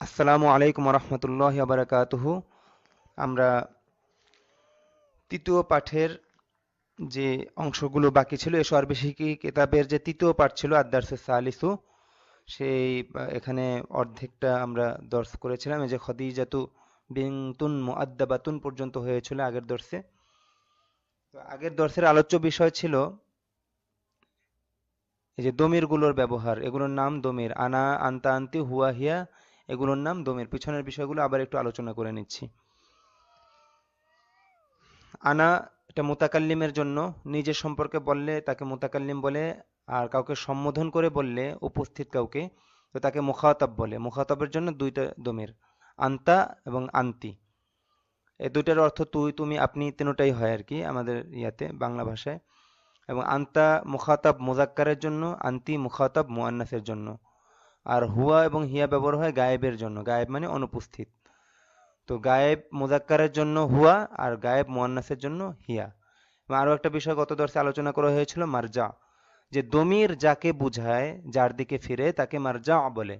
আসসালামু আলাইকুম রহমতুল্লাহি ওয়া বারাকাতুহু। আমরা তৃতীয় পাঠের যে অংশগুলো বাকি ছিল, এ সর্বশেষী কিতাবের যে তৃতীয় পাঠ ছিল আদ-দারসুস সালিসু, সেই এখানে অর্ধেকটা আমরা দর্স করেছিলাম। এই যে খদিজাতু বিনতুন মুআদ্দাবাতুন পর্যন্ত হয়েছিল আগের দর্সে। তো আগের দর্সের আলোচ্য বিষয় ছিল এই যে দমিরগুলোর ব্যবহার, এগুলোর নাম দমির। আনা, আনতা, আনতি, হুয়া, হিয়া, এগুলোর নাম দমির। পিছনের বিষয়গুলো আবার একটু আলোচনা করে নিচ্ছি। আনা, এটা মুতাকাল্লিমের জন্য, নিজের সম্পর্কে বললে তাকে মুতাকাল্লিম বলে, আর কাউকে সম্বোধন করে বললে উপস্থিত কাউকে, তো তাকে মুখাতাব বলে। মুখাতাবের জন্য দুইটা দমির, আন্তা এবং আন্তি। এই দুইটার অর্থ তুই, তুমি, আপনি, তিনটাই হয় আর কি আমাদের ইয়াতে বাংলা ভাষায়। এবং আন্তা মুখাতাব মুজাক্কারের জন্য, আন্তি মুখাতাব মুআন্নাসের জন্য। আর হুয়া এবং হিয়া ব্যবহার হয় গায়েবের জন্য। গায়েব মানে অনুপস্থিত। তো গায়েব মুজাক্কারের জন্য হুয়া, আর গায়েব মুয়ান্নাসের জন্য হিয়া। এবং আরো একটা বিষয় গত দর্শে আলোচনা করা হয়েছিল, মারজা, যে দমির যাকে বুঝায়, যার দিকে ফিরে, তাকে মারজা বলে।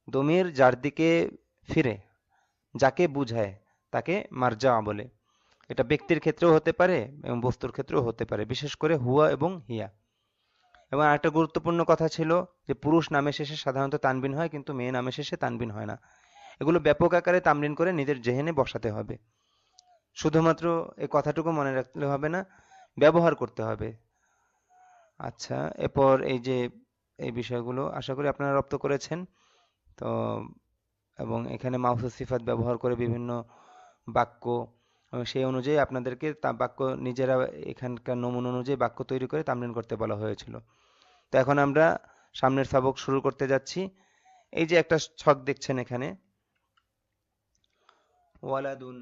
দমির যার দিকে ফিরে, যাকে বুঝায়, তাকে মারজা বলে। এটা ব্যক্তির ক্ষেত্রেও হতে পারে এবং বস্তুর ক্ষেত্রেও হতে পারে, বিশেষ করে হুয়া এবং হিয়া। এবং আরেকটা গুরুত্বপূর্ণ কথা ছিল যে পুরুষ নামের শেষে সাধারণত তানবিন হয়, কিন্তু মেয়ে নামের শেষে তানবিন হয় না। এগুলো ব্যাপক আকারে তামরিন করে নিজের জেহেনে বসাতে হবে। শুধুমাত্র এই কথাটুকু মনে রাখলে হবে না, ব্যবহার করতে হবে। আচ্ছা, এরপর এই যে এই বিষয়গুলো আশা করি আপনারা রপ্ত করেছেন। তো এবং এখানে মাউসুস সিফাত ব্যবহার করে বিভিন্ন বাক্য, এবং সেই অনুযায়ী আপনাদেরকে তা বাক্য নিজেরা এখানকার নমুনা অনুযায়ী বাক্য তৈরি করে তামরিন করতে বলা হয়েছিল। তো এখন আমরা সামনের সবক শুরু করতে যাচ্ছি। এই যে একটা ছক দেখছেন এখানে, ওয়ালাদুন,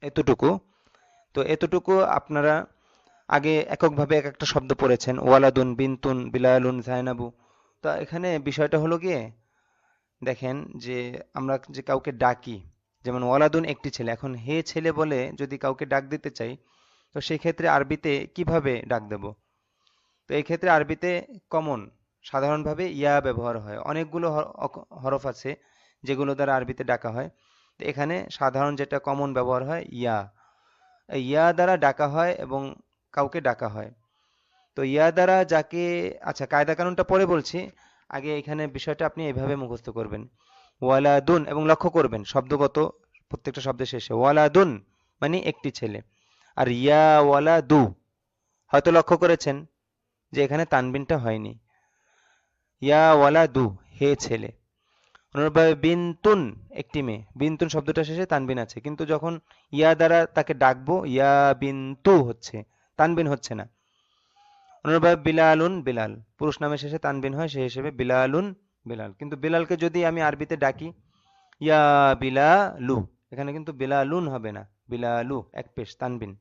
এতটুকু। তো এতটুকু আপনারা আগে এককভাবে এক একটা শব্দ পড়েছেন, ওয়ালাদুন, বিনতুন, বিলালুন, জাইনাবু। তো এখানে বিষয়টা হলো গিয়ে, দেখেন যে আমরা যে কাউকে ডাকি, যেমন ওয়ালাদুন একটি ছেলে, এখন হে ছেলে বলে যদি কাউকে ডাক দিতে চাই, তো সেই ক্ষেত্রে আরবিতে কিভাবে ডাক দেব? তো এই ক্ষেত্রে আরবিতে কমন সাধারণভাবে ইয়া ব্যবহার হয়। অনেকগুলো হরফ আছে যেগুলো দ্বারা আরবিতে ডাকা হয়। তো এখানে সাধারণ যেটা কমন ব্যবহার হয় ইয়া। এই ইয়া দ্বারা ডাকা হয় এবং কাউকে ডাকা হয়। তো ইয়া দ্বারা যাকে, আচ্ছা কায়দা কানুনটা পরে বলছি, আগে এখানে বিষয়টা আপনি এভাবে মুখস্থ করবেন। ওয়ালাদুন, এবং লক্ষ্য করবেন শব্দগত প্রত্যেকটা শব্দের শেষে ওয়ালাদুন মানে একটি ছেলে। আর ইয়া ওয়ালাদু, হয়তো লক্ষ্য করেছেন যে এখানে তানবিনটা হয়নি। ইয়া ওয়ালাদু, হে ছেলে। অনুরূপভাবে বিনতুন, একটি মেয়ে। বিনতুন শব্দটা শেষে তানবিন আছে, কিন্তু যখন ইয়া দ্বারা তাকে ডাকবো, ইয়া বিনতু হচ্ছে, তানবিন হচ্ছে না। অনুরূপভাবে বিলালুন, বিলাল, পুরুষ নামের শেষে তানবিন হয়, সেই হিসেবে বিলালুন, বিলাল। কিন্তু বিলালকে যদি আমি আরবিতে ডাকি ইয়া বিলালু, এখানে কিন্তু বিলালুন হবে না, বিলালু, এক পেশ তানবিন,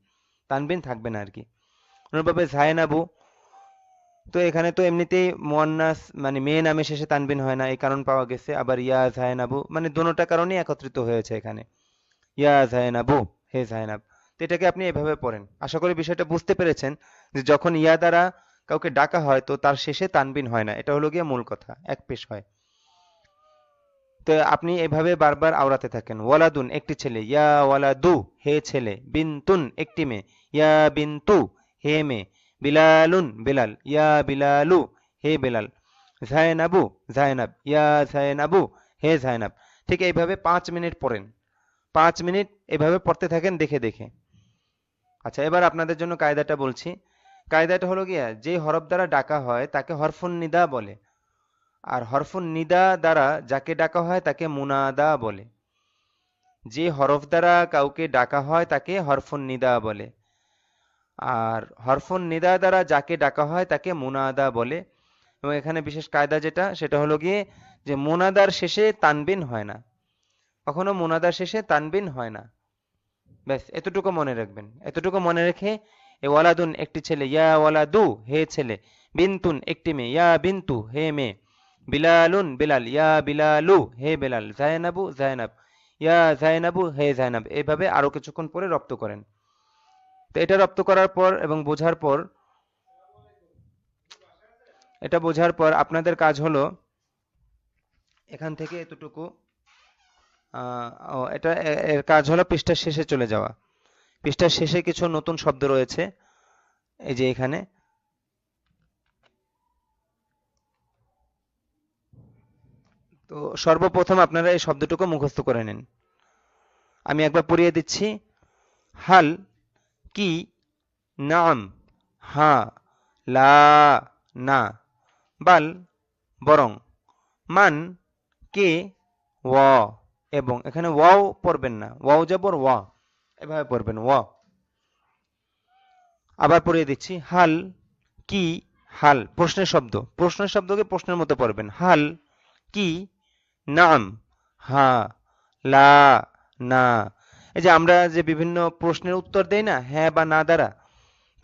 তানবিন থাকবে না আর কি। অনুরূপভাবে জায়নাবু, তো এখানে তো এমনিতেই মুয়ান্নাস মানে মেয়ে নামে শেষে তানবিন হয় না, এই কারণ পাওয়া গেছে। আবার ইয়া জায়নাবু মানে দোনোটা কারণেই একত্রিত হয়েছে এখানে, ইয়া জায়নাবু, হে জায়নাব। তো এটাকে আপনি এভাবে পড়েন। আশা করি বিষয়টা বুঝতে পেরেছেন যে যখন ইয়া দ্বারা কাউকে ডাকা হয় তো তার শেষে তানবিন হয় না, এটা হলো গিয়ে মূল কথা, এক পেশ হয়। তো আপনি এভাবে বারবার আওড়াতে থাকেন, ওয়ালাদুন একটি ছেলে, ইয়া ওয়ালাদু, হে ছেলে, বিনতুন একটি মেয়ে, ইয়া বিনতু, হে মেয়ে, বিলালুন, বিলাল, ইয়া বিলালু, হে বেলাল, জায়নাবু, জায়নাব, ইয়া জায়নাবু, হে জায়নাব। ঠিক এইভাবে 5 মিনিট পড়েন, 5 মিনিট এভাবে পড়তে থাকেন দেখে দেখে। আচ্ছা, এবার আপনাদের জন্য কায়দাটা বলছি। কায়দাটা হলো গিয়া, যে হরফ দ্বারা ডাকা হয় তাকে হরফুন নিদা বলে, আর হরফুন নিদা দ্বারা যাকে ডাকা হয় তাকে মুনাদা বলে। যে হরফ দ্বারা কাউকে ডাকা হয় তাকে হরফুন নিদা বলে, আর হরফুন নিদা দ্বারা যাকে ডাকা হয় তাকে মুনাদা বলে। এবং এখানে বিশেষ কায়দা যেটা, সেটা হলো গিয়ে যে মুনাদার শেষে তানবিন হয় না, কখনো মুনাদার শেষে তানবিন হয় না। ব্যাস এতটুকু মনে রাখবেন। এতটুকু মনে রেখে, এ ওয়ালাদুন একটি ছেলে, ইয়া ওয়ালাদু, হে ছেলে, বিনতুন একটি মেয়ে, ইয়া বিনতু, হে মেয়ে, বিলালুন, বিলাল, ইয়া বিলালু, হে বেলাল, জায়নাবু, জায়নাব, ইয়া জায়নাবু, হে জায়নাব। এইভাবে আরো কিছুক্ষণ পরে রপ্ত করেন। তো এটা রপ্ত করার পর এবং বোঝার পর এটা বোঝার পর আপনাদের কাজ হলো এখান থেকে এতটুকু এটা এর কাজ হলো পৃষ্ঠার শেষে চলে যাওয়া। পৃষ্ঠার শেষে কিছু নতুন শব্দ রয়েছে, এই যে এখানে। তো সর্বপ্রথম আপনারা এই শব্দটুকু মুখস্থ করে নিন। আমি একবার পড়িয়ে দিচ্ছি। হাল, কি, নাম, হ্যাঁ, লা, না, বাল, বরং, মান, কে, ওয়া, এবং। এখানে ওয়াও পড়বেন না, ওয়াও যাবর ওয়া, এভাবে পড়বেন ওয়া। আবার পড়িয়ে দিচ্ছি। হাল, কি, হাল প্রশ্নের শব্দ, প্রশ্নের শব্দকে প্রশ্নের মতো পড়বেন। হাল, কি, নাম, হ্যাঁ, লা, না। এই যে আমরা যে বিভিন্ন প্রশ্নের উত্তর দেই না হ্যাঁ বা না দ্বারা,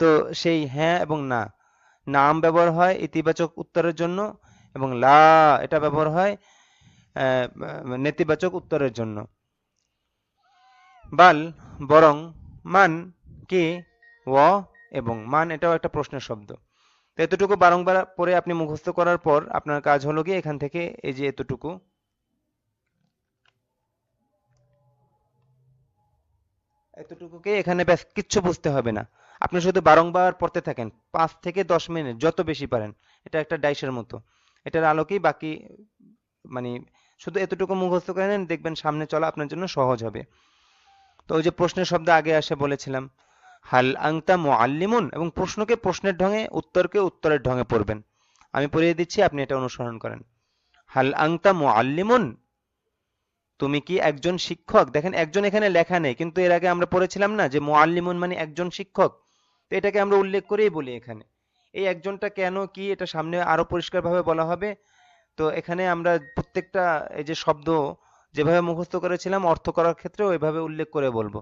তো সেই হ্যাঁ এবং না, নাম ব্যবহার হয় ইতিবাচক উত্তরের জন্য, এবং লা এটা ব্যবহার হয় নেতিবাচক উত্তরের জন্য। বাল, বরং, মান, কে, ও, এবং। মান এটাও একটা প্রশ্নের শব্দ। তো এতটুকু বারংবার পরে আপনি মুখস্থ করার পর আপনার কাজ হলো কি এখান থেকে এই যে এতটুকু, এতটুকুকে এখানে ব্যাস কিচ্ছু বুঝতে হবে না। আপনি শুধু বারংবার পড়তে থাকেন 5 থেকে 10 মিনিট যত বেশি পারেন। এটা একটা ডাইসের মতো, এটার আলোকেই বাকি, মানে শুধু এতটুকু মুখস্থ করে নেন, দেখবেন সামনে চলা আপনার জন্য সহজ হবে। তো ওই যে প্রশ্নের শব্দ আগে আসে বলেছিলাম, হাল আংতা মুআল্লিমুন, এবং প্রশ্নকে প্রশ্নের ঢঙে, উত্তরকে উত্তরের ঢঙে পড়বেন। আমি পড়িয়ে দিচ্ছি, আপনি এটা অনুসরণ করেন। হাল আংতা মুআল্লিমুন, তুমি কি একজন শিক্ষক? দেখেন একজন এখানে লেখা নেই, কিন্তু এর আগে আমরা পড়েছিলাম না যে মুআল্লিমুন মানে একজন শিক্ষক। তো এটাকে আমরা উল্লেখ করেই বলি এখানে। এই একজনটা কেন কি এটা সামনে আরো পরিষ্কারভাবে বলা হবে। তো এখানে আমরা প্রত্যেকটা এই যে শব্দ যেভাবে মুখস্থ করেছিলাম অর্থ করার ক্ষেত্রে ওইভাবে উল্লেখ করে বলবো।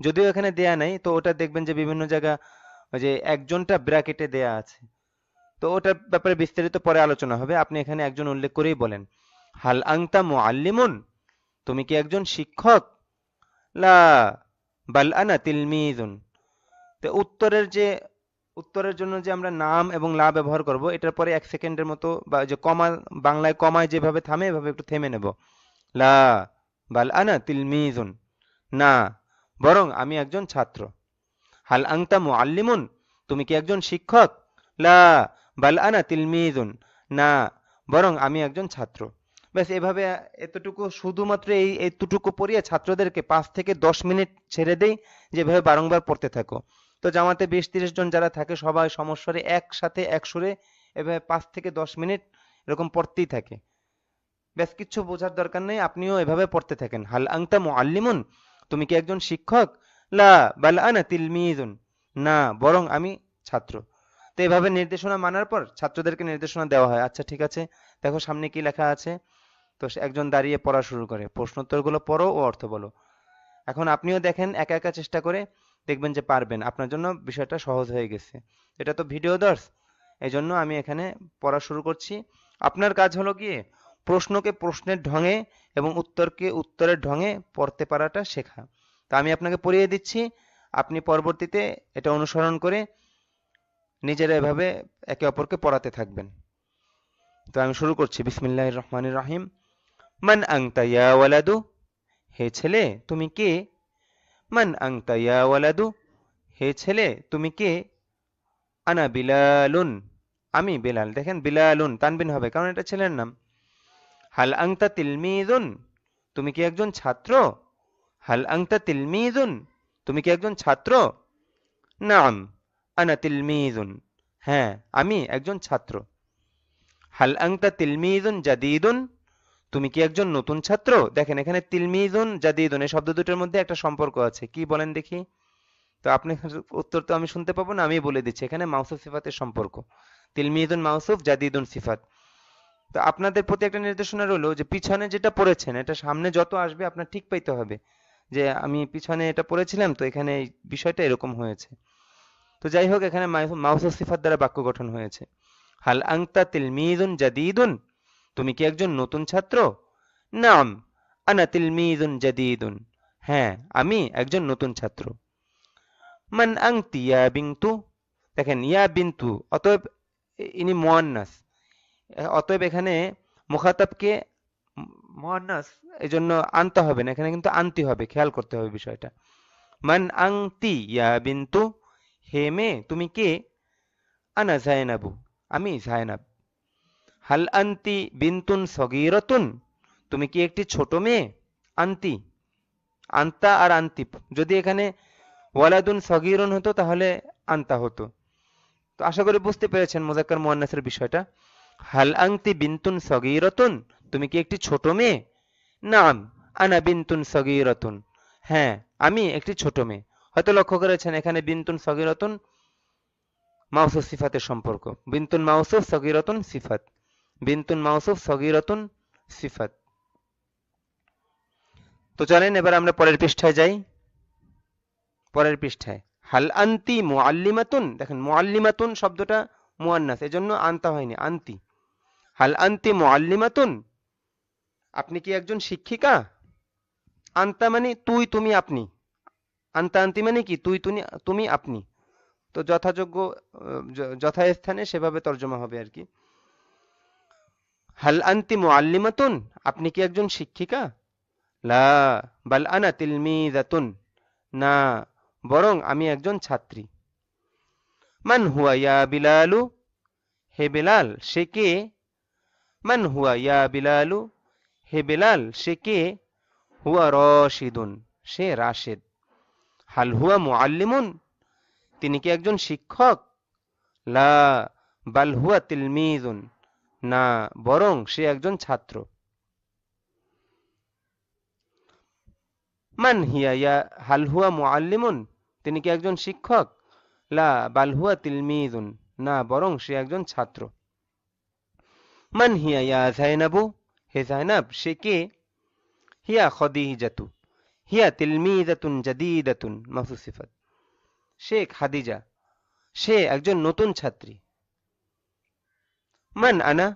যদিও এখানে দেয়া নাই, তো ওটা দেখবেন যে বিভিন্ন জায়গা ওই যে একজনটা ব্র্যাকেটে দেয়া আছে। তো ওটার ব্যাপারে বিস্তারিত পরে আলোচনা হবে। আপনি এখানে একজন উল্লেখ করেই বলেন, হাল আংতা মুআল্লিমুন, তুমি কি একজন শিক্ষক? লা, বাল আনা তিলমিজুন। তো উত্তরের জন্য যে আমরা নাম এবং লা ব্যবহার করব, এটার পরে 1 সেকেন্ডের মতো, বা যে কমা, বাংলায় কমায় যেভাবে থামে এভাবে একটু থেমে নেব। লা, বাল আনা তিলমিজুন, না, বরং আমি একজন ছাত্র। হাল আংতা মুআল্লিমুন, তুমি কি একজন শিক্ষক? লা, বাল আনা তিলমিজুন, না, বরং আমি একজন ছাত্র। ব্যাস এভাবে এতটুকু, শুধুমাত্র এই এতটুকু পড়িয়ে ছাত্রদেরকে 5 থেকে 10 মিনিট ছেড়ে দেই, যেভাবে বারংবার পড়তে থাকো। তো জামাতে 20-30 জন যারা থাকে সবাই সমস্বরে একসাথে একসুরে এভাবে 5 থেকে 10 মিনিট এরকম পড়তেই থাকে। ব্যাস কিচ্ছু বোঝার দরকার নেই, আপনিও এভাবে পড়তে থাকেন। হাল আংতা মুআল্লিমুন, তুমি কি একজন শিক্ষক? লা, বাল আনা তিলমিজুন, না, বরং আমি ছাত্র। তো এভাবে নির্দেশনা মানার পর ছাত্রদেরকে নির্দেশনা দেওয়া হয়, আচ্ছা ঠিক আছে, দেখো সামনে কি লেখা আছে। তো একজন দাঁড়িয়ে পড়া শুরু করে, প্রশ্নোত্তরগুলো পড়ো ও অর্থ বলো। এখন আপনিও দেখেন একা একা চেষ্টা করে, দেখবেন যে পারবেন, আপনার জন্য বিষয়টা সহজ হয়ে গেছে। এটা তো ভিডিও দর্শ, এই জন্য আমি এখানে পড়া শুরু করছি। আপনার কাজ হলো গিয়ে প্রশ্নকে প্রশ্নের ঢঙে এবং উত্তরকে উত্তরের ঢঙে পড়তে পারাটা শেখা। তা আমি আপনাকে পড়িয়ে দিচ্ছি, আপনি পরবর্তীতে এটা অনুসরণ করে নিজেরা এভাবে একে অপরকে পড়াতে থাকবেন। তো আমি শুরু করছি। বিসমিল্লাহির রহমানির রহিম। মান আনতা ইয়া ওয়ালাদু, হে ছেলে তুমি কে? মান আনতা ইয়া ওয়ালাদু, হে ছেলে তুমি কে? আনা বিলালুন, আমি বেলাল। দেখেন বিলালুন তানবিন হবে কারণ এটা ছেলের নাম। হাল আনতা তিলমিজুন, তুমি কি একজন ছাত্র? হাল আনতা তিলমিজুন, তুমি কি একজন ছাত্র? নাম, আনা তিলমিজুন, হ্যাঁ আমি একজন ছাত্র। হাল আনতা তিলমিজুন জাদিদুন, তুমি কি একজন নতুন ছাত্র? দেখেন এখানে তিলমিজুন জাদিদুন এই শব্দ দুটোর মধ্যে একটা সম্পর্ক আছে, কি বলেন দেখি। তো আপনি উত্তর তো আমি শুনতে পাবো না, আমি বলে দিচ্ছি, এখানে মাউসুফ সিফাতের সম্পর্ক। তিলমিজুন মাউসুফ, জাদিদুন সিফাত। তো আপনাদের প্রতি একটা নির্দেশনা রইলো যে পিছনে যেটা পড়েছেন এটা সামনে যত আসবে আপনার ঠিক পাইতে হবে, যে আমি পিছনে এটা পড়েছিলাম তো এখানে এই বিষয়টা এরকম হয়েছে। তো যাই হোক, এখানে মাউসুফ সিফাত দ্বারা বাক্য গঠন হয়েছে। হাল আংতা তিলমিজুন জাদিদুন, তুমি কি একজন নতুন ছাত্র? নাম, আনা তিলমিজুন জাদিদুন, হ্যাঁ আমি একজন নতুন ছাত্র। মান আংতি ইয়া বিনতু, দেখেন ইয়া বিনতু, অতএব ইনি মুয়ান্নাস, অতএব এখানে মুখাতাবকে মুয়ান্নাস এই জন্য আনতে হবে না, এখানে কিন্তু আনতি হবে, খেয়াল করতে হবে বিষয়টা। মান আংতি ইয়া বিন্তু, হে মেয়ে তুমি কে? আনা জায়নাবু, আমি জায়নাব। হাল আন্তি বিন্তুন সগীরাতুন, তুমি কি একটি ছোট মেয়ে? আন্তি, আন্তা আর আন্তি, যদি এখানে ওয়ালাদুন সগীরুন হতো তাহলে আন্তা হতো। তো আশা করি বুঝতে পেরেছেন মুযাক্কার মুয়ান্নাসের বিষয়টা। হাল আংতি বিন্তুন সগীরাতুন, তুমি কি একটি ছোট মেয়ে? নাম আনা বিন্তুন সগীরাতুন, হ্যাঁ আমি একটি ছোট মেয়ে। হয়তো লক্ষ্য করেছেন এখানে বিন্তুন সগীরাতুন মাউসুফ সিফাতের সম্পর্ক। বিন্তুন মাউসুফ সগীরাতুন সিফাত, বিন্তুন মাউসুফ সগীরাতুন সিফাত। তো চলেন এবার আমরা পরের পৃষ্ঠায় যাই। পরের পৃষ্ঠায় হাল আন্তি মুআল্লিমাতুন, দেখেন মুআল্লিমাতুন শব্দটা মুয়ান্নাস এজন্য আনতা হয়নি, আন্তি। হাল আন্তি মুআল্লিমাতুন, আপনি কি একজন শিক্ষিকা? আন্তা মানে তুই, তুমি, আপনি। আন্তা আন্তি মানে কি তুই, তুমি, আপনি। তো যথাযোগ্য যথাস্থানে সেভাবে তর্জমা হবে আর কি। হাল আন্তি মুআল্লিমাতুন, আপনি কি একজন শিক্ষিকা? লা বাল আনা তিলমিযাতুন, না বরং আমি একজন ছাত্রী। মান হুয়া ইয়া বিলালু, হে বিলাল সে কে? মান হুয়া ইয়া বিলালু, হে বিলাল সে কে? হুয়া রশিদুন, সে রাশেদ। হাল হুয়া মুআল্লিমুন, তিনি কি একজন শিক্ষক? লা বাল হুয়া তিলমিযুন, না বরং সে একজন ছাত্র। মান হিয়া ইয়া, হাল হুয়া মুআল্লিমুন, তিনি কি একজন শিক্ষক? লা বাল হুয়া তিলমিযুন, না বরং সে একজন ছাত্র। মান হিয়া ইয়া যায়নাবু, হে যায়নাব সে কে? হিয়া খদিজাতু, হিয়া তিলমিযাতুন জাদীদাতুন মাফুস সিফাত, সে খাদিজা, সে একজন নতুন ছাত্রী। মান আনা,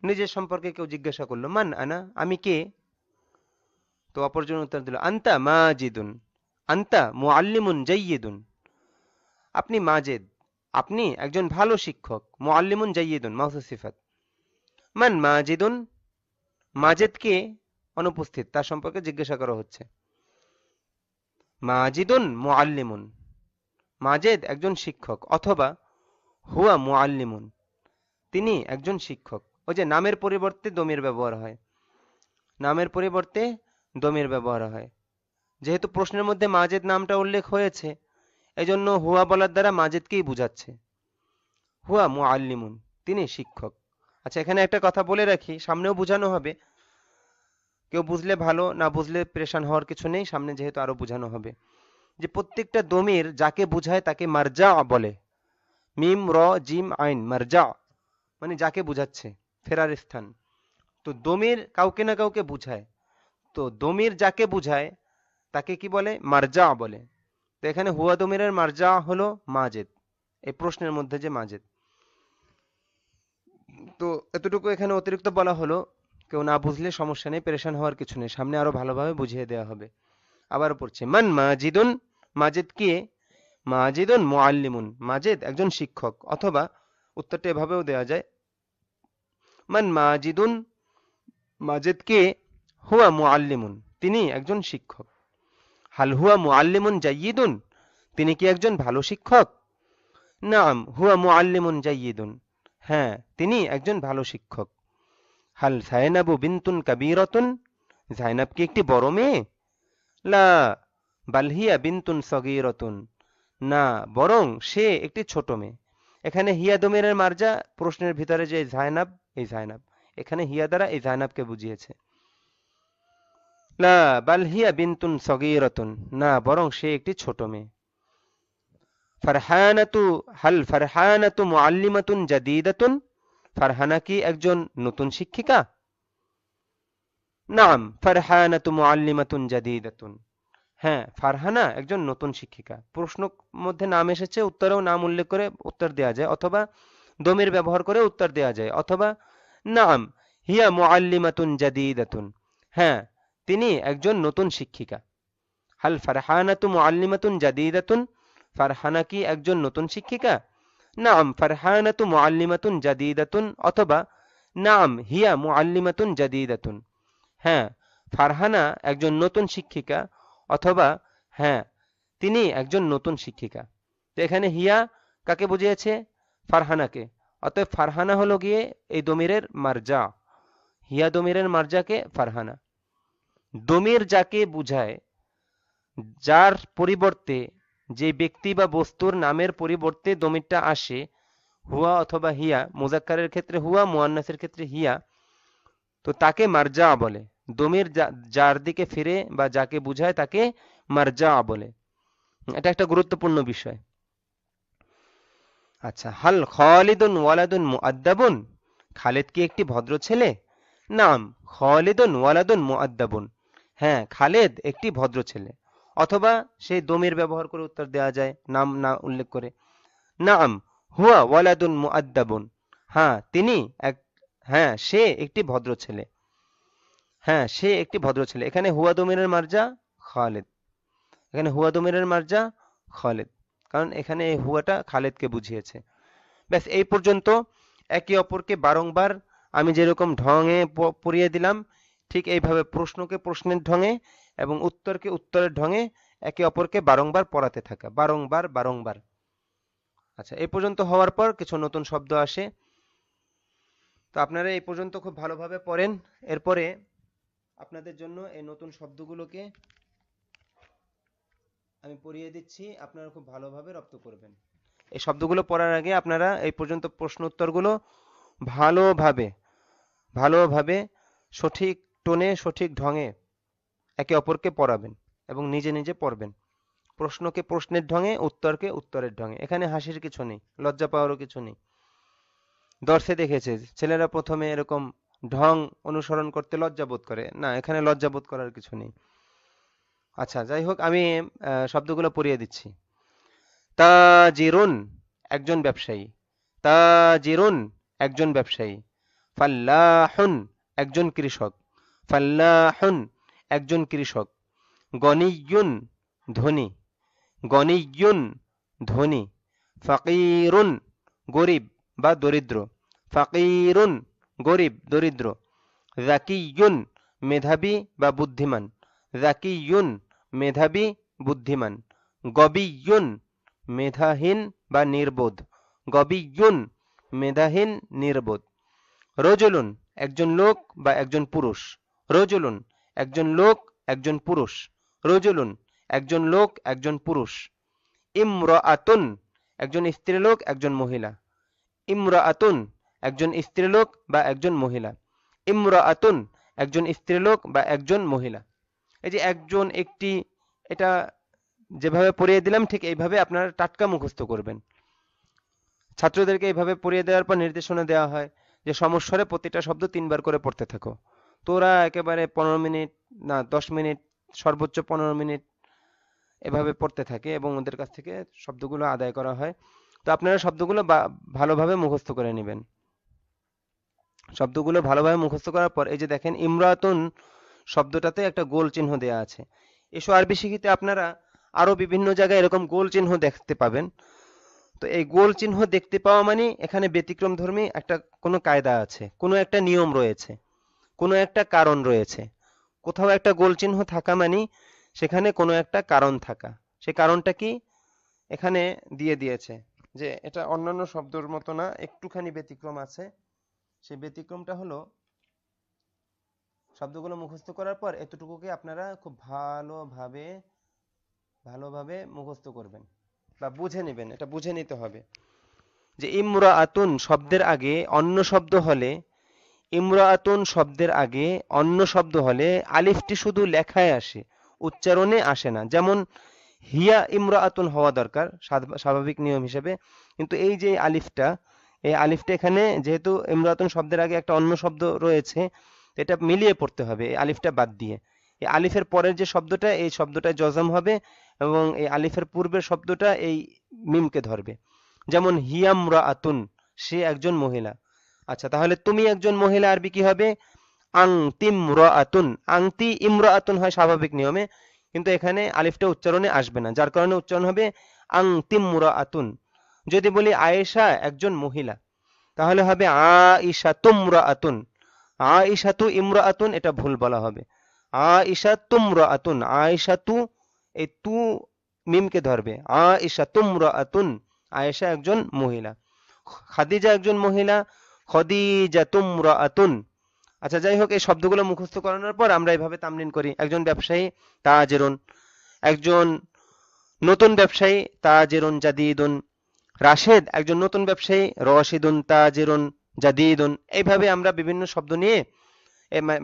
নিজের সম্পর্কে কেউ জিজ্ঞাসা করলো, মান আনা আমি কে? তো অপরজন উত্তর দিল আন্তা মাজিদুন, আন্তা মুআল্লিমুন জাইয়িদুন, আপনি মাজেদ, আপনি একজন ভালো শিক্ষক। মুআল্লিমুন জাইয়িদুন মাউসুফ সিফাত। মান মাজিদুন, মাজেদ কে? অনুপস্থিত, তার সম্পর্কে জিজ্ঞাসা করা হচ্ছে। মাজিদুন মুআল্লিমুন, মাজেদ একজন শিক্ষক, অথবা হুয়া মুআল্লিমুন, তিনি একজন শিক্ষক। ওই যে নামের পরিবর্তে দমির ব্যবহার হয়, নামের পরিবর্তে দমির ব্যবহার হয়। যেহেতু প্রশ্নের মধ্যে মাজেদ নামটা উল্লেখ হয়েছে, এজন্য হুয়া বলার দ্বারা মাজেদকেই বুঝাচ্ছে। হুয়া মুআল্লিমুন, তিনি শিক্ষক। আচ্ছা এখানে একটা কথা বলে রাখি, সামনেও বোঝানো হবে, কেউ বুঝলে ভালো, না বুঝলে পেরেশান হওয়ার কিছু নেই, সামনে যেহেতু আরো বোঝানো হবে। যে প্রত্যেকটা দমির যাকে বুঝায় তাকে মারজা বলে। মিম র জিম আইন, মারজা মানে যাকে বুঝাচ্ছে, ফেরার স্থান। তো দমির কাউকে না কাউকে বুঝায়, তো দমির যাকে বুঝায় তাকে কি বলে? মারজা বলে। তো এখানে হুয়া দমিরের মারজা হলো মাজেদ, এই প্রশ্নের মধ্যে যে মাজেদ। তো এতটুকু এখানে অতিরিক্ত বলা হলো, কেউ না বুঝলে সমস্যা নেই, পেরেশান হওয়ার কিছু নেই, সামনে আরো ভালোভাবে বুঝিয়ে দেওয়া হবে। আবার পড়ছে মান মাজিদুন, মাজেদ কে? মাজিদুন মুআল্লিমুন, মাজেদ একজন শিক্ষক, অথবা উত্তরটা এভাবেও দেওয়া যায়, মান মাজিদুন, মাজেদ কে? হুয়া মুআল্লিমুন, তিনি একজন শিক্ষক। হাল হুয়া মুআল্লিমুন জাইয়িদুন, তিনি কি একজন ভালো শিক্ষক? নাম হুয়া মুআল্লিমুন জাইয়িদুন, হ্যাঁ তিনি একজন ভালো শিক্ষক। হাল যায়নাবু বিনতুন কাবীরাতুন, যায়নাব কি একটি বড় মেয়ে? লা বাল হিয়া বিনতুন সগীরাতুন, না বরং সে একটি ছোট মেয়ে। এখানে হিয়া দমিরের মারজা, প্রশ্নের ভিতরে যে যায়নাব, এই যায়নাব এখানে হিয়া দ্বারা এই যায়নাবকে বুঝিয়েছে। লা বাল হিয়া বিনতুন সগীরাতুন, না বরং সে একটি ছোট মেয়ে। ফারহানাতু, হাল ফারহানাতু মুআল্লিমাতুন জাদীদাতুন, ফারহানা কি একজন নতুন শিক্ষিকা? নাম ফারহানাতু মুআল্লিমাতুন জাদীদাতুন, হ্যাঁ ফারহানা একজন নতুন শিক্ষিকা। প্রশ্ন মধ্যে নাম এসেছে, উত্তরেও নাম উল্লেখ করে উত্তর দেওয়া যায়, অথবা দমির ব্যবহার করে উত্তর দেওয়া যায়, অথবা নাম হিয়া মুআল্লিমাতুন জাদীদাতুন, হ্যাঁ তিনি একজন নতুন শিক্ষিকা। হাল ফারহানাতু মুআল্লিমাতুন জাদীদাতুন, ফারহানা কি একজন নতুন শিক্ষিকা? নাম ফারহানাতু মুআল্লিমাতুন জাদীদাতুন, অথবা নাম হিয়া মুআল্লিমাতুন জাদিদাতুন, হ্যাঁ ফারহানা একজন নতুন শিক্ষিকা, অথবা হ্যাঁ তিনি একজন নতুন শিক্ষিকা। তো এখানে হিয়া কাকে বুঝিয়েছে? ফারহানাকে। অতএব ফারহানা হলো গিয়ে এই দমিরের মারজা, হিয়া দমিরের মারজাকে ফারহানা। দমির যাকে বুঝায়, যার পরিবর্তে, যে ব্যক্তি বা বস্তুর নামের পরিবর্তে দমিরটা আসে, হুয়া অথবা হিয়া, মুজাক্কারের ক্ষেত্রে হুয়া, মুয়ান্নাসের ক্ষেত্রে হিয়া, তো তাকে মারজা বলে। দমির যার দিকে ফিরে বা যাকে বুঝায় তাকে মারজা বলে। এটা একটা গুরুত্বপূর্ণ বিষয়। আচ্ছা, হাল খালিদুন ওয়ালাদুন মুআদ্দাবুন, খালিদ কি একটি ভদ্র ছেলে? নাম খালিদুন ওয়ালাদুন মুআদ্দাবুন, হ্যাঁ খালেদ একটি ভদ্র ছেলে। অথবা সেই দমির ব্যবহার করে উত্তর দেওয়া যায় নাম না উল্লেখ করে। নাম হুয়া ওয়ালাদুন মুআদ্দাবুন, হ্যাঁ তিনি এক, হ্যাঁ সে একটি ভদ্র ছেলে, হ্যাঁ সে একটি ভদ্র ছেলে। এখানে হুয়া দমিরের মার্জা খালেদ, এখানে হুয়া দমিরের মার্জা খালেদ, কারণ এখানে এই হুয়াটা খালেদকে বুঝিয়েছে। ব্যাস এই পর্যন্ত। একে অপরকে বারংবার আমি যেরকম ঢঙে পড়িয়ে দিলাম, ঠিক এইভাবে প্রশ্নকে প্রশ্নের ঢঙে এবং উত্তরকে উত্তরের ঢঙে একে অপরকে বারংবার পড়াতে থাকা, বারংবার বারংবার। আচ্ছা, এই পর্যন্ত হওয়ার পর কিছু নতুন শব্দ আসে, তো আপনারা এই পর্যন্ত খুব ভালোভাবে পড়েন। এরপরে আপনাদের জন্য এই নতুন শব্দগুলোকে আমি পড়িয়ে দিচ্ছি, আপনারা খুব ভালোভাবে রপ্ত করবেন। এই শব্দগুলো পড়ার আগে আপনারা এই পর্যন্ত প্রশ্ন উত্তরগুলো ভালোভাবে ভালোভাবে সঠিক টোনে সঠিক ঢঙে একে অপরকে পড়াবেন এবং নিজে নিজে পড়বেন। প্রশ্নকে প্রশ্নের ঢঙে, উত্তরকে উত্তরের ঢঙে। এখানে হাসির কিছু নেই, লজ্জা পাওয়ারও কিছু নেই। দর্শে দেখেছে ছেলেরা প্রথমে এরকম ঢং অনুসরণ করতে লজ্জা বোধ করে, না এখানে লজ্জা বোধ করার কিছু নেই। আচ্ছা যাই হোক, আমি শব্দগুলো পড়িয়ে দিচ্ছি। তাজিরুন একজন ব্যবসায়ী, তাজিরুন একজন ব্যবসায়ী। ফাল্লাহুন একজন কৃষক, ফাল্লাহুন একজন কৃষক। গনিয়ুন ধনী, গনিয়ুন ধনী। ফাকিরুন গরিব বা দরিদ্র, ফাকিরুন গরিব দরিদ্র। যাকিয়ুন মেধাবী বা বুদ্ধিমান, যাকিয়ুন মেধাবী বুদ্ধিমান। গবিয়ুন মেধাহীন বা নির্বোধ, গবিয়ুন মেধাহীন নির্বোধ। রজুলুন একজন লোক বা একজন পুরুষ, রজুলুন একজন লোক একজন পুরুষ, রজুলুন একজন লোক একজন পুরুষ। ইমরাআতুন একজন স্ত্রীলোক একজন মহিলা, ইমরাআতুন একজন স্ত্রীলোক বা একজন মহিলা, ইমরাআতুন একজন স্ত্রীলোক বা একজন মহিলা। এই যে একজন, একটি, এটা যেভাবে পড়িয়ে দিলাম ঠিক এইভাবে আপনারা টাটকা মুখস্থ করবেন। ছাত্রদেরকে এইভাবে পড়িয়ে দেওয়ার পর নির্দেশনা দেওয়া হয় যে সমস্বরে প্রতিটা শব্দ 3 বার করে পড়তে থাকো। তো ওরা একেবারে 15 মিনিট, না 10 মিনিট, সর্বোচ্চ 15 মিনিট এভাবে পড়তে থাকে এবং ওদের কাছ থেকে শব্দগুলো আদায় করা হয়। তো আপনারা শব্দগুলো ভালোভাবে মুখস্থ করে নেবেন। শব্দগুলো ভালোভাবে মুখস্থ করার পর এই যে দেখেন ইমরাতুন শব্দটাতে একটা গোল চিহ্ন দেওয়া আছে। এসো আরবি শিখিতে আপনারা আরো বিভিন্ন জায়গায় এরকম গোল চিহ্ন দেখতে পাবেন। তো এই গোল চিহ্ন দেখতে পাওয়া মানে এখানে ব্যতিক্রমধর্মী একটা কোনো কায়দা আছে, কোনো একটা নিয়ম রয়েছে, কোনো একটা কারণ রয়েছে। কোথাও একটা গোল চিহ্ন থাকা মানে সেখানে কোনো একটা কারণ থাকা। সে কারণটা কি এখানে দিয়ে দিয়েছে, যে এটা অন্যান্য শব্দের মতো না, একটুখানি ব্যতিক্রম আছে। সেই ব্যতিক্রমটা হলো শব্দগুলো মুখস্থ করার পর এতটুকুকে আপনারা খুব ভালোভাবে ভালোভাবে মুখস্থ করবেন বা বুঝে নেবেন। এটা বুঝে নিতে হবে যে ইমরাআতুন শব্দের আগে অন্য শব্দ হলে, ইমরাআতুন শব্দের আগে অন্য শব্দ হলে আলিফটি শুধু লেখায় আসে, উচ্চারণে আসে না। যেমন হিয়া ইমরাআতুন হওয়া দরকার স্বাভাবিক নিয়ম হিসেবে, কিন্তু এই যে আলিফটা, এই আলিফটা এখানে যেহেতু ইমরাআতুন শব্দের আগে একটা অন্য শব্দ রয়েছে, এটা মিলিয়ে পড়তে হবে এই আলিফটা বাদ দিয়ে। এই আলিফের পরের যে শব্দটা, এই শব্দটা জজম হবে এবং এই আলিফের পূর্বের শব্দটা এই মিমকে ধরবে। যেমন হিয়ামরাআতুন সে একজন মহিলা। আচ্ছা তাহলে তুমি একজন মহিলা আরবি কি হবে? আংতিমরাআতুন। আংতি ইমরাআতুন হয় স্বাভাবিক নিয়মে, কিন্তু এখানে আলিফটা উচ্চারণে আসবে না, যার কারণে উচ্চারণ হবে আংতিমরাআতুন। যদি বলি আয়েশা একজন মহিলা, তাহলে হবে আইশাতুমরাআতুন। আইশাতু ইমরাআতুন এটা ভুল বলা হবে। আইশাতুমরাআতুন, আয়েশাতু এই তু মিমকে ধরবে। আইশাতুমরাআতুন, আয়েশা একজন মহিলা। খাদিজা একজন মহিলা, খদিজাতুমরাআতুন। আচ্ছা যাই হোক, এই শব্দগুলো মুখস্থ করানোর পর আমরা এইভাবে তামরিন করি। একজন ব্যবসায়ী তাজেরুন, একজন নতুন ব্যবসায়ী তাজেরুন জাদিদুন, রাশেদ একজন নতুন ব্যবসায়ী রশিদুন তাজিরুন জাদিদুন। এইভাবে আমরা বিভিন্ন শব্দ নিয়ে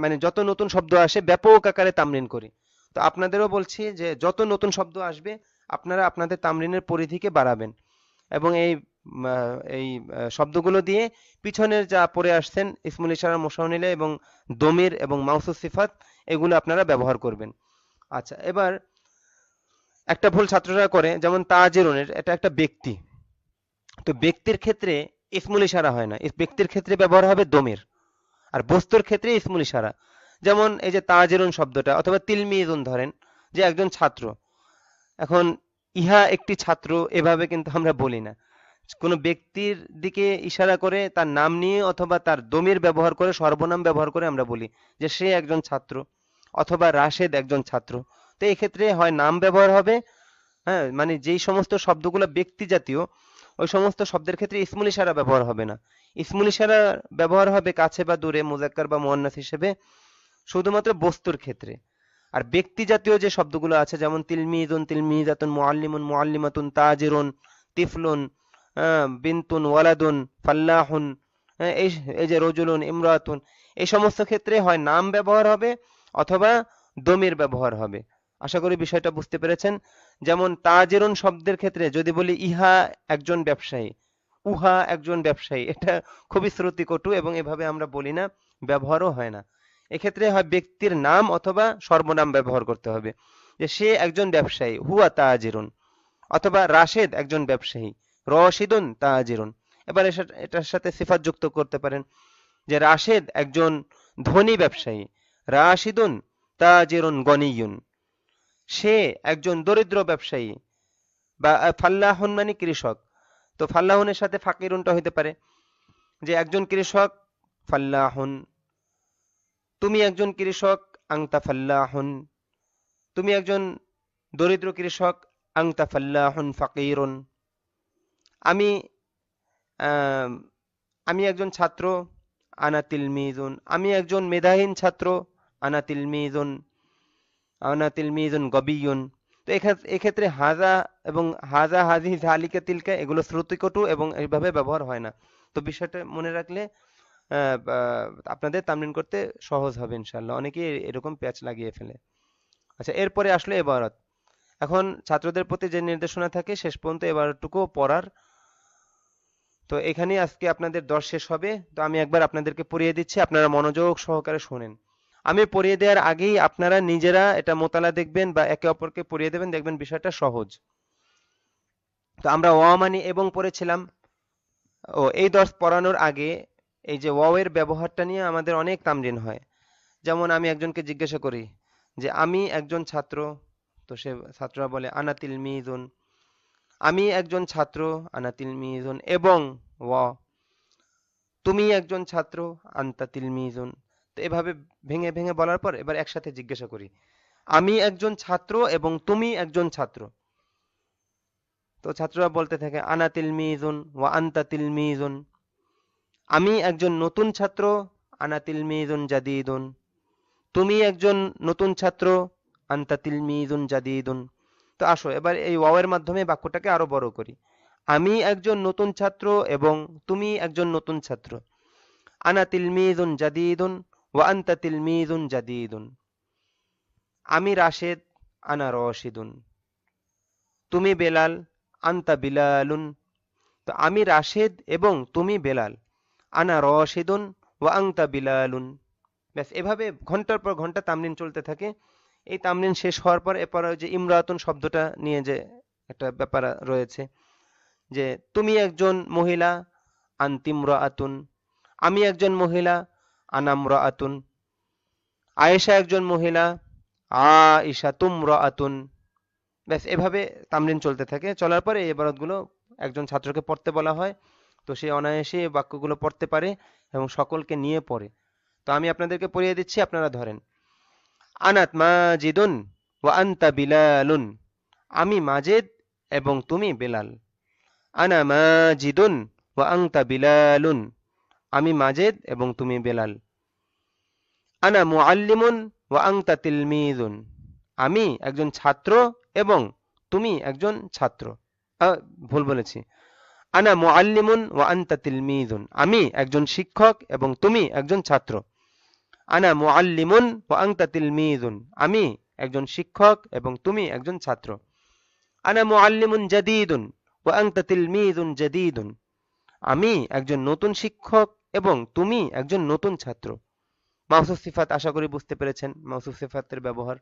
মানে যত নতুন শব্দ আসে ব্যাপক আকারে তামরিন করি। তো আপনাদেরও বলছি যে যত নতুন শব্দ আসবে আপনারা আপনাদের তামরিনের পরিধিকে বাড়াবেন এবং এই শব্দগুলো দিয়ে পিছনের যা পড়ে আসছেন ইসমুল ইশারা, মুশাউনিলে এবং দমির এবং মাউসুস সিফাত, এগুলো আপনারা ব্যবহার করবেন। আচ্ছা, এবার একটা ভুল ছাত্ররা করে, যেমন তাজিরুনের, এটা একটা ব্যক্তি। তো ব্যক্তির ক্ষেত্রে ইসমুল ইশারা হয় না, ব্যক্তির ক্ষেত্রে ব্যবহার হবে দমির, আর বস্তুর ক্ষেত্রে ইসমুল ইশারা। যেমন এই যে তাজিরুন শব্দটা, অথবা তিলমিজুন ধরেন, যে একজন ছাত্র। এখন ইহা একটি ছাত্র, এভাবে কিন্তু আমরা বলি না। কোনো ব্যক্তির দিকে ইশারা করে তার নাম নিয়ে অথবা তার দমির ব্যবহার করে, সর্বনাম ব্যবহার করে আমরা বলি যে সে একজন ছাত্র, অথবা রাশেদ একজন ছাত্র। তো এই ক্ষেত্রে হয় নাম ব্যবহার হবে, হ্যাঁ, মানে যেই সমস্ত শব্দগুলো ব্যক্তি জাতীয় ওই সমস্ত শব্দের ক্ষেত্রে ইসমুল ইশারা ব্যবহার হবে না। ইসমুল ইশারা ব্যবহার হবে কাছে বা দূরে, মুজাক্কার বা মুয়ান্নাস হিসেবে, শুধুমাত্র বস্তুর ক্ষেত্রে। আর ব্যক্তি জাতীয় যে শব্দগুলো আছে, যেমন তিলমিজুন, তিলমিজাতুন, মুআল্লিমুন, মুআল্লিমাতুন, তাজিরুন, তিফলুন, বিনতুন, ওয়ালাদুন, ফাল্লাহুন, এই এই যে রজুলুন, ইমরাতুন, এই সমস্ত ক্ষেত্রে হয় নাম ব্যবহার হবে অথবা দমির ব্যবহার হবে। আশা করি বিষয়টা বুঝতে পেরেছেন। যেমন তাজিরুন শব্দের ক্ষেত্রে যদি বলি ইহা একজন ব্যবসায়ী, উহা একজন ব্যবসায়ী, এটা খুবই শ্রুতিকটু এবং এভাবে আমরা বলি না, ব্যবহারও হয় না। এক্ষেত্রে হয় ব্যক্তির নাম অথবা সর্বনাম ব্যবহার করতে হবে, যে সে একজন ব্যবসায়ী, হুয়া তাজিরুন, অথবা রাশেদ একজন ব্যবসায়ী, রশিদুন তাজিরুন। এবার এটার সাথে সিফাত যুক্ত করতে পারেন, যে রাশেদ একজন ধনী ব্যবসায়ী, রাশিদুন তাজিরুন গনিয়ুন, সে একজন দরিদ্র ব্যবসায়ী। বা ফাল্লাহুন মানে কৃষক, তো ফাল্লাহুনের সাথে ফাকিরুনটা হইতে পারে, যে একজন কৃষক ফাল্লাহুন, তুমি একজন কৃষক আংতা ফাল্লাহুন, তুমি একজন দরিদ্র কৃষক আংতা ফাল্লাহুন ফাকিরুন। আমি আম, আমি একজন ছাত্র আনা তিলমিজুন, আমি একজন মেধাহীন ছাত্র আনা তিলমিজুন, আনা তিলমিজুন গবিয়ুন। তো এক্ষেত্রে হাজা এবং হাজা, হাজি, জালিকা, তিলকা এগুলো শ্রুতিকটু এবং এইভাবে ব্যবহার হয় না। তো বিষয়টা মনে রাখলে আপনাদের তামরিন করতে সহজ হবে ইনশাল্লাহ। অনেকেই এরকম প্যাচ লাগিয়ে ফেলে। আচ্ছা, এরপরে আসলে এবারত। এখন ছাত্রদের প্রতি যে নির্দেশনা থাকে শেষ পর্যন্ত এবারটুকু পড়ার। তো এখানেই আজকে আপনাদের দর্শ শেষ হবে। তো আমি একবার আপনাদেরকে পড়িয়ে দিচ্ছি, আপনারা মনোযোগ সহকারে শোনেন। আমি পড়িয়ে দেওয়ার আগেই আপনারা নিজেরা এটা মোতালা দেখবেন বা একে অপরকে পড়িয়ে দেবেন, দেখবেন বিষয়টা সহজ। তো আমরা ওয়া মানি এবং পড়েছিলাম। ও এই দর্শ পড়ানোর আগে এই যে ওয়াও এর ব্যবহারটা নিয়ে আমাদের অনেক তামরিন হয়। যেমন আমি একজনকে জিজ্ঞাসা করি যে আমি একজন ছাত্র, তো সে ছাত্ররা বলে আনা তিলমিজুন, আমি একজন ছাত্র আনা তিলমিজুন, এবং ওয়া, তুমি একজন ছাত্র আনতা তিলমিজুন। তো এভাবে ভেঙে ভেঙে বলার পর এবার একসাথে জিজ্ঞাসা করি, আমি একজন ছাত্র এবং তুমি একজন ছাত্র। তো ছাত্ররা বলতে থাকে আনা তিলমিজুন ওয়া আনতা তিলমিজুন, আমি একজন নতুন ছাত্র আনা তিলমিজুন জাদিদুন, তুমি একজন নতুন ছাত্র আনতা তিলমিজুন জাদিদুন। তো আসো এবার এই ওয়াওয়ের মাধ্যমে বাক্যটাকে আরো বড় করি। আমি একজন নতুন ছাত্র এবং তুমি একজন নতুন ছাত্র। আনা তিলমিজুন জাদিদুন ওয়া আনতা তিলমিজুন জাদিদুন। আমি রাশেদ আনা রশিদুন, তুমি বেলাল আনতা বিলালুন। তো আমি রাশেদ এবং তুমি বেলাল, আনা রশিদুন ওয়া আনতা বিলালুন। ব্যাস, এভাবে ঘন্টার পর ঘন্টা তামরিন চলতে থাকে। এই তামরিন শেষ হওয়ার পর এরপর ওই যে ইমরাতুন শব্দটা নিয়ে যে একটা ব্যাপার রয়েছে, যে তুমি একজন মহিলা আনতিমরাআতুন, আমি একজন মহিলা আনামরাআতুন, আয়েশা একজন মহিলা আয়েশা তুমরাআতুন। ব্যাস, এভাবে তামরিন চলতে থাকে। চলার পরে এই ইবারতগুলো একজন ছাত্রকে পড়তে বলা হয়, তো সে অনায়াসে এই বাক্যগুলো পড়তে পারে এবং সকলকে নিয়ে পড়ে। তো আমি আপনাদেরকে পড়িয়ে দিচ্ছি, আপনারা ধরেন। আনাত মাজিদুন ওয়া আনতা বিলালুন, আমি মাজেদ এবং তুমি বেলাল। আনা মাজিদুন ওয়া আনতা বিলালুন, আমি মাজেদ এবং তুমি বেলাল। আনা মুআল্লিমুন ওয়া আনতা তিলমিযুন, আমি একজন ছাত্র এবং তুমি একজন ছাত্র। ভুল বলেছি, আনা মুআল্লিমুন ওয়া আনতা তিলমিযুন, আমি একজন শিক্ষক এবং তুমি একজন ছাত্র। আনা মুআল্লিমুন ওয়া আনতা তিলমিযুন, আমি একজন শিক্ষক এবং তুমি একজন ছাত্র। আনা মুআল্লিমুন জাদীদুন ওয়া আনতা তিলমিযুন জাদীদুন, আমি একজন নতুন শিক্ষক এবং তুমি একজন নতুন ছাত্র। মাওসুফ সিফাত, আশা করি বুঝতে পেরেছেন মাওসুফ সিফাতের ব্যবহার।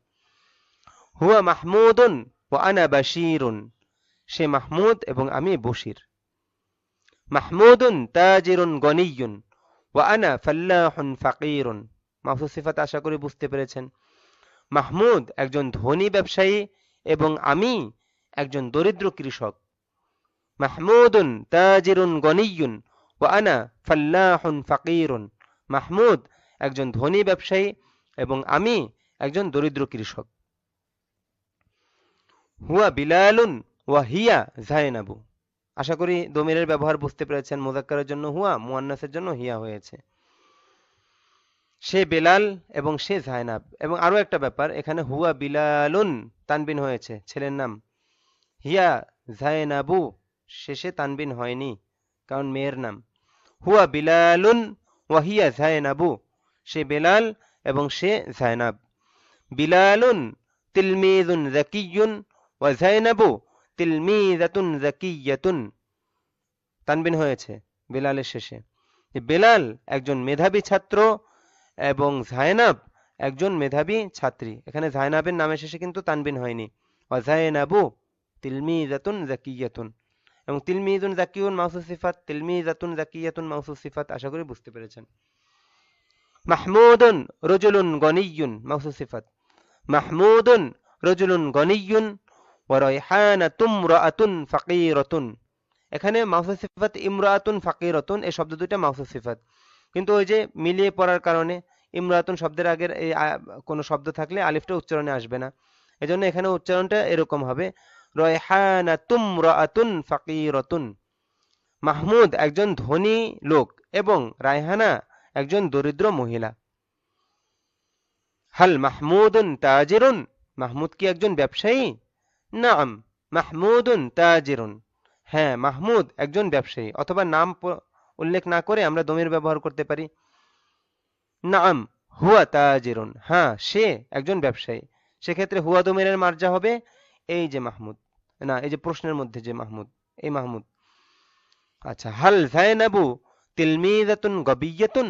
হুয়া মাহমুদুন ওয়া আনা বাশীরুন, সে মাহমুদ এবং আমি বশির। মাহমুদুন তাজিরুন গনিয়্যুন ওয়া আনা ফাল্লাহুন ফাকিরুন, মাওসুফ সিফাত আশা করি বুঝতে পেরেছেন। মাহমুদ একজন ধনী ব্যবসায়ী এবং আমি একজন দরিদ্র কৃষক। মাহমুদুন তাজিরুন গনিয়্যুন ওয়া আনা ফাল্লাহুন ফাকিরুন, মাহমুদ একজন ধনী ব্যবসায়ী এবং আমি একজন দরিদ্র কৃষক। হুয়া বিলালুন ওয়া হিয়া যায়নাবু, আশা করি দমিরের ব্যবহার বুঝতে পেরেছেন। মুযাক্কারের জন্য হুয়া, মুয়ান্নাসের জন্য হিয়া হয়েছে। সে বেলাল এবং সে যায়নাব। এবং আরো একটা ব্যাপার, এখানে হুয়া বিলালুন তানবিন হয়েছে, ছেলের নাম। হিয়া যায়নাবু শেষে তানবিন হয়নি, কারণ মেয়ের নাম। হুয়া বিলালুন ওয়া হিয়া যায়নাবু, সে বেলাল এবং সে যায়নাব। বিলালুন তিলমিযুন যাকিয়্যুন ওয়া যায়নাবু তিলমিযাতুন যাকিয়্যাতুন, তানবিন হয়েছে বেলালের শেষে। বেলাল একজন মেধাবী ছাত্র এবং যায়নাব একজন মেধাবী ছাত্রী। এখানে যায়নাবের নামের শেষে কিন্তু তানবিন হয়নি। ওয়া যায়নাবু তিলমিযাতুন যাকিয়্যাতুন, এবং তিলমিযুন যাকিয়ুন মাওসুফ সিফাত, তিলমিযাতুন যাকিয়্যাতুন মাওসুফ সিফাত, আশা করি বুঝতে পেরেছেন। মাহমুদুন রাজুলুন গনিয়্যুন মাওসুফ সিফাত, মাহমুদুন রাজুলুন গনিয়্যুন ওয়া রায়হানাতুম রাআতুন ফাকিরাতুন, এখানে মাওসুফ সিফাত ইমরাআতুন ফাকিরাতুন, এই শব্দ দুইটা মাওসুফ সিফাত, কিন্তু ওই যে মিলিয়ে পড়ার কারণে ইমরাআতুন শব্দের আগের এই কোনো শব্দ থাকলে আলিফটা উচ্চারণে আসবে না, এজন্য এখানে উচ্চারণটা এরকম হবে, রায়হানাতুম রাআতুন ফাকিরাতুন। মাহমুদ একজন ধনী লোক এবং রায়হানা একজন দরিদ্র মহিলা। হাল মাহমুদুন তাজিরুন, মাহমুদ কি একজন ব্যবসায়ী? নাম মাহমুদুন তাজিরুন, হ্যাঁ মাহমুদ একজন ব্যবসায়ী। অথবা নাম উল্লেখ না করে আমরা দমির ব্যবহার করতে পারি। নাম হুয়া তাজিরুন, হ্যাঁ সে একজন ব্যবসায়ী। সেক্ষেত্রে হুয়া দমিরের মার্জা হবে এই যে মাহমুদ, না এই যে প্রশ্নের মধ্যে যে মাহমুদ, এই মাহমুদ। আচ্ছা, হাল যায়নাবু তিলমিযাতুন গবিয়্যাতুন,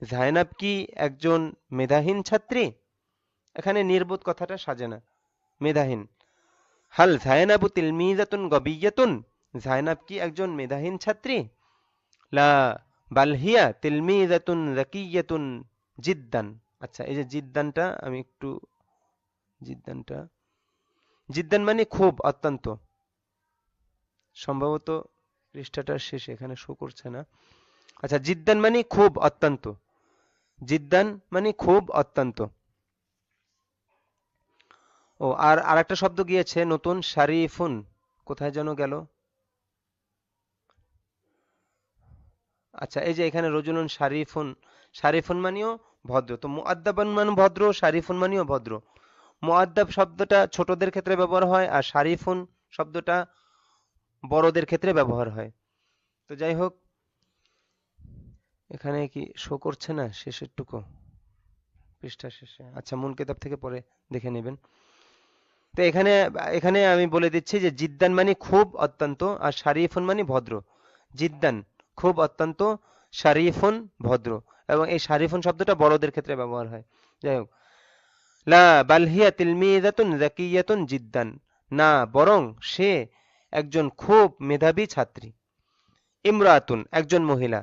যায়নাব কি একজন মেধাহীন ছাত্রী? এখানে নির্বোধ কথাটা সাজে না, মেধাহীন। হাল যায়নাবু তিলমিযাতুন গবিয়্যাতুন, যায়নাব কি একজন মেধাহীন ছাত্রী? লা বাল হিয়া তিলমিযাতুন যাকিয়্যাতুন জিদ্দান। আচ্ছা, এই যে জিদ্দানটা আমি একটু, জিদ্দানটা, জিদ্দান মানে খুব, অত্যন্ত, সম্ভবত পৃষ্ঠাটার শেষে, এখানে শো করছে না। আচ্ছা, জিদ্দান মানে খুব, অত্যন্ত, জিদ্দান মানে খুব, অত্যন্ত। ও আর আরেকটা শব্দ গিয়েছে নতুন, শারিফুন, কোথায় যেন গেল? আচ্ছা, এই যে এখানে রজুলুন শারিফুন, শারিফুন মানেও ভদ্র। তো মুআদ্দাবান মানে ভদ্র, শারিফুন মানেও ভদ্র। মুআদ্দাব শব্দটা ছোটদের ক্ষেত্রে ব্যবহার হয়, আর শারিফুন শব্দটা বড়দের ক্ষেত্রে ব্যবহার হয়। তো যাই হোক, এখানে কি শো করছে না শেষের টুকু, পৃষ্ঠা শেষে? আচ্ছা, মূল কিতাব থেকে পরে দেখে নেবেন। তো এখানে এখানে আমি বলে দিচ্ছি যে জিদ্দান মানে খুব, অত্যন্ত, আর শারিফুন মানে ভদ্র। জিদ্দান খুব, অত্যন্ত, শারিফুন ভদ্র, এবং এই শারিফুন শব্দটা বড়দের ক্ষেত্রে ব্যবহার হয়। যাই হোক, লা বাল হিয়া তিলমিযাতুন যাকিয়্যাতুন জিদ্দান, না বরং সে একজন খুব মেধাবী ছাত্রী। ইমরাতুন একজন মহিলা।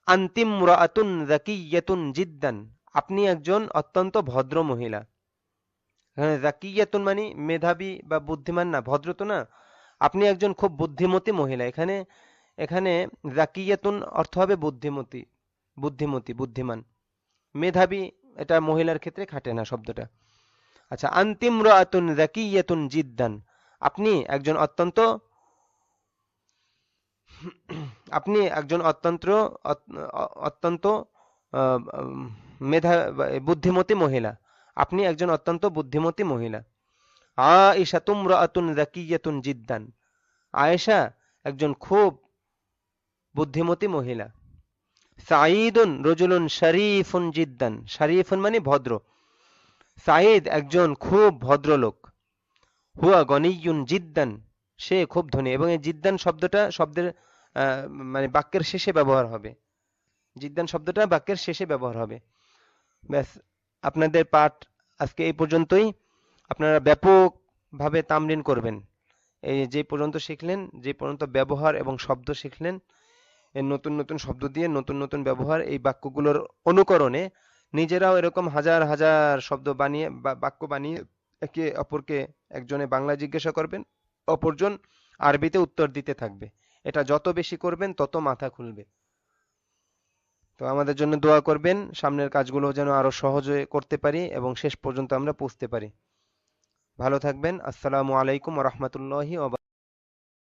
আনতিম রাআতুন যাকিয়্যাতুন জিদ্দান, আপনি একজন অত্যন্ত ভদ্র মহিলা। হ্যাঁ, যাকিয়াতুন মানে মেধাবী বা বুদ্ধিমান না, ভদ্র তো না, আপনি একজন খুব বুদ্ধিমতী মহিলা। এখানে এখানে জাকিয়াতুন অর্থ হবে বুদ্ধিমতী, বুদ্ধিমতী, বুদ্ধিমান। মেধাবী এটা মহিলার ক্ষেত্রে খাটে না শব্দটা। আচ্ছা, আনতিমরাতুন জাকিয়াতুন জিদ্দান, আপনি একজন অত্যন্ত, আপনি একজন অত্যন্ত অত্যন্ত মেধা বুদ্ধিমতী মহিলা, আপনি একজন অত্যন্ত বুদ্ধিমতী মহিলা। আয়েশা তুমরাতুন জাকিয়াতুন জিদ্দান, আয়েশা একজন খুব বুদ্ধিমতী মহিলা। সাঈদুন রজুলুন শরীফুন জিদ্দান, শরীফুন মানে ভদ্র, সাঈদ একজন খুব ভদ্রলোক। হুয়া গনিয়ুন জিদ্দান, সে খুব ধনী। এবং এই জিদ্দান শব্দটা শব্দের মানে বাক্যের শেষে ব্যবহার হবে, জিদ্দান শব্দটা বাক্যের শেষে ব্যবহার হবে। ব্যাস, আপনাদের পাঠ আজকে এই পর্যন্তই। আপনারা ব্যাপকভাবে তামরিন করবেন। এই যে পর্যন্ত শিখলেন, যে পর্যন্ত ব্যবহার এবং শব্দ শিখলেন, এর নতুন নতুন শব্দ দিয়ে নতুন নতুন ব্যবহার, এই বাক্যগুলোর অনুকরণে নিজেরাও এরকম হাজার হাজার শব্দ বানিয়ে বাক্য বানিয়ে একে অপরকে, একজনে বাংলা জিজ্ঞাসা করবেন, অপরজন আরবিতে উত্তর দিতে থাকবে। এটা যত বেশি করবেন তত মাথা খুলবে। তো আমাদের জন্য দোয়া করবেন, সামনের কাজগুলো যেন আরো সহজে করতে পারি এবং শেষ পর্যন্ত আমরা পৌঁছতে পারি। ভালো থাকবেন। আসসালামু আলাইকুম ওয়া রাহমাতুল্লাহি ওয়া বারাকাতুহু।